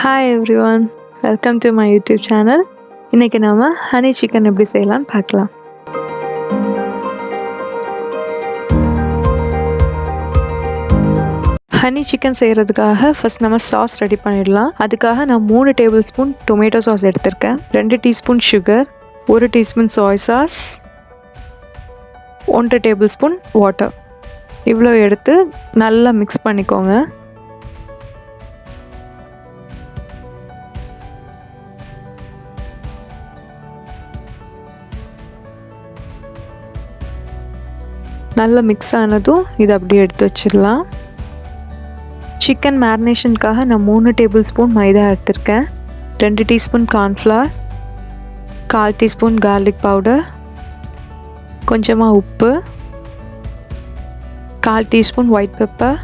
Hi everyone, welcome to my YouTube channel. இன்னைக்கு நாம honey chicken எப்படி செய்யலாம்னு பார்க்கலாம். ஹனி சிக்கன் செய்கிறதுக்காக ஃபர்ஸ்ட் நம்ம சாஸ் ரெடி பண்ணிடலாம். அதுக்காக நான் 3 டேபிள் ஸ்பூன் டொமேட்டோ சாஸ் எடுத்திருக்கேன், 2 டீஸ்பூன் சுகர், 1 டீஸ்பூன் சோய் சாஸ், 1 டேபிள் ஸ்பூன் வாட்டர். இவ்வளோ எடுத்து நல்லா மிக்ஸ் பண்ணிக்கோங்க. நல்லா மிக்ஸ் ஆனதும் இதை அப்படியே எடுத்து வச்சிடலாம். சிக்கன் மேரினேஷனுக்காக நான் 3 டேபிள் ஸ்பூன் மைதா எடுத்திருக்கேன், 2 teaspoon cornflour, 1/4 teaspoon garlic powder, கொஞ்சமாக உப்பு, 1/4 டீஸ்பூன் ஒயிட் பெப்பர்,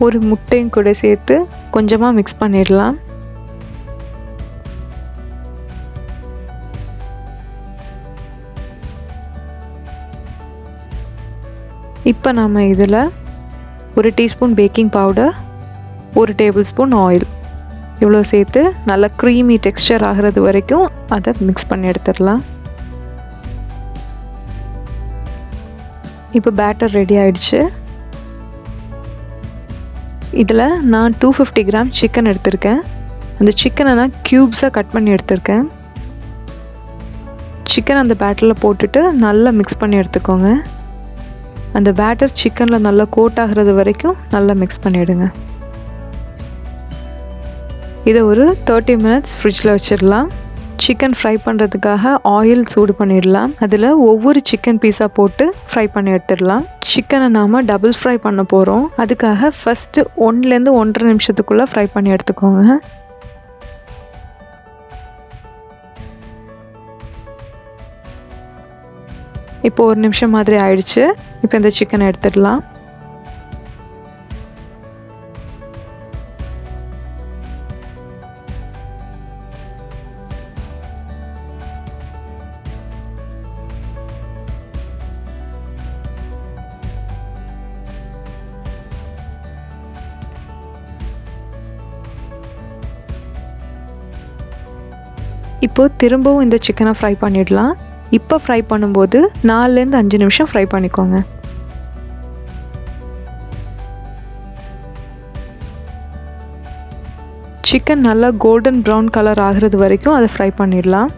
ஒரு முட்டையும் கூட சேர்த்து கொஞ்சமாக மிக்ஸ் பண்ணிடலாம். இப்போ நம்ம இதில் 1 teaspoon baking powder, 1 table spoon oil இவ்வளோ சேர்த்து நல்லா க்ரீமி டெக்ஸ்சர் ஆகிறது வரைக்கும் அதை மிக்ஸ் பண்ணி எடுத்துடலாம். இப்போ பேட்டர் ரெடி ஆயிடுச்சு. இதில் நான் 250 கிராம் சிக்கன் எடுத்திருக்கேன். அந்த சிக்கனை நான் க்யூப்ஸாக கட் பண்ணி எடுத்திருக்கேன். சிக்கன் அந்த பேட்டரில் போட்டுட்டு நல்லா மிக்ஸ் பண்ணி எடுத்துக்கோங்க. அந்த பேட்டர் சிக்கனில் நல்லா கோட் ஆகிறது வரைக்கும் நல்லா மிக்ஸ் பண்ணிவிடுங்க. இதை ஒரு 30 மினிட்ஸ் ஃப்ரிட்ஜில் வச்சிடலாம். சிக்கன் ஃப்ரை பண்ணுறதுக்காக ஆயில் சூடு பண்ணிடலாம். அதில் ஒவ்வொரு சிக்கன் பீஸாக போட்டு ஃப்ரை பண்ணி எடுத்துடலாம். சிக்கனை நாம் டபுள் ஃப்ரை பண்ண போகிறோம். அதுக்காக ஃபஸ்ட்டு 1லேருந்து 1.5 நிமிஷத்துக்குள்ளே ஃப்ரை பண்ணி எடுத்துக்கோங்க. இப்போ 1 நிமிஷம் மாதிரி ஆயிடுச்சு. இப்போ இந்த சிக்கனை எடுத்துடலாம். இப்போ திரும்பவும் இந்த சிக்கனை ஃப்ரை பண்ணிடலாம். இப்போ ஃப்ரை பண்ணும்போது 4லேருந்து 5 நிமிஷம் ஃப்ரை பண்ணிக்கோங்க. சிக்கன் நல்லா கோல்டன் ப்ரௌன் கலர் ஆகிறது வரைக்கும் அதை ஃப்ரை பண்ணிடலாம்.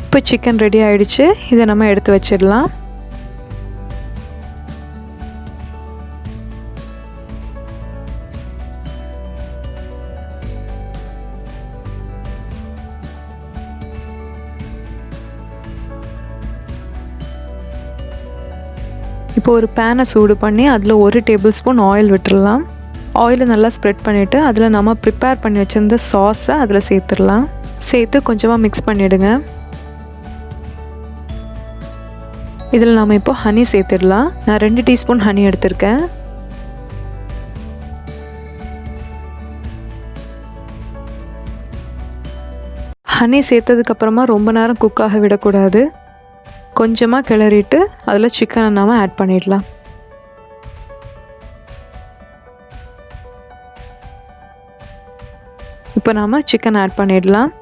இப்போ சிக்கன் ரெடி ஆயிடுச்சு. இதை நம்ம எடுத்து வச்சிடலாம். இப்போ ஒரு பேனை சூடு பண்ணி அதில் 1 டேபிள் ஸ்பூன் ஆயில் விட்டுடலாம். ஆயிலை நல்லா ஸ்ப்ரெட் பண்ணிவிட்டு அதில் நம்ம ப்ரிப்பேர் பண்ணி வச்சுருந்த சாஸை அதில் சேர்த்துடலாம். சேர்த்து கொஞ்சமாக மிக்ஸ் பண்ணிவிடுங்க. இதில் நாம் இப்போ ஹனி சேர்த்துடலாம். நான் 2 டீஸ்பூன் ஹனி எடுத்திருக்கேன். ஹனி சேர்த்ததுக்கப்புறமா ரொம்ப நேரம் குக்காக விடக்கூடாது. கொஞ்சமாக கிளறிட்டு அதில் சிக்கனை நாம் ஆட் பண்ணிடலாம். இப்போ நாம் சிக்கன் ஆட் பண்ணிடலாம்.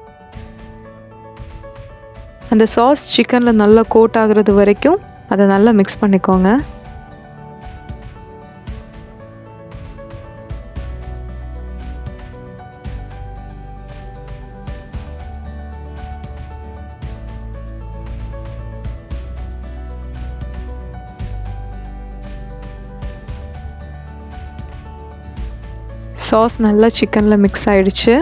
அந்த சாஸ் சிக்கனில் நல்லா கோட் ஆகிறது வரைக்கும் அதை நல்லா மிக்ஸ் பண்ணிக்கோங்க. சாஸ் நல்லா சிக்கனில் மிக்ஸ் ஆயிடுச்சு.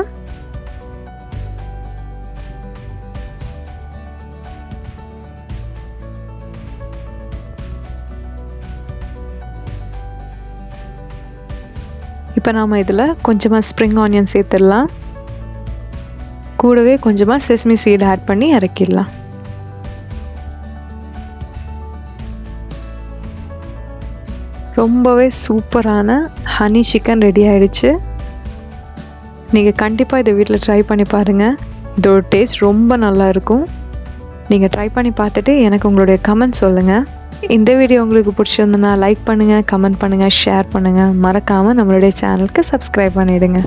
இப்போ நாம் இதில் கொஞ்சமாக ஸ்ப்ரிங் ஆனியன் சேர்த்துடலாம். கூடவே கொஞ்சமாக செஸ்மி சீட் ஆட் பண்ணி இறக்கிடலாம். ரொம்பவே சூப்பரான ஹனி சிக்கன் ரெடி ஆகிடுச்சு. நீங்கள் கண்டிப்பாக இதை வீட்டில் ட்ரை பண்ணி பாருங்கள். இதோட டேஸ்ட் ரொம்ப நல்லாயிருக்கும். நீங்கள் ட்ரை பண்ணி பார்த்துட்டு எனக்கு உங்களுடைய கமெண்ட் சொல்லுங்கள். இந்த வீடியோ உங்களுக்கு பிடிச்சிருந்ததுன்னா லைக் பண்ணுங்கள், கமெண்ட் பண்ணுங்கள், ஷேர் பண்ணுங்கள். மறக்காமல் நம்மளுடைய சேனலுக்கு சப்ஸ்கிரைப் பண்ணிவிடுங்க.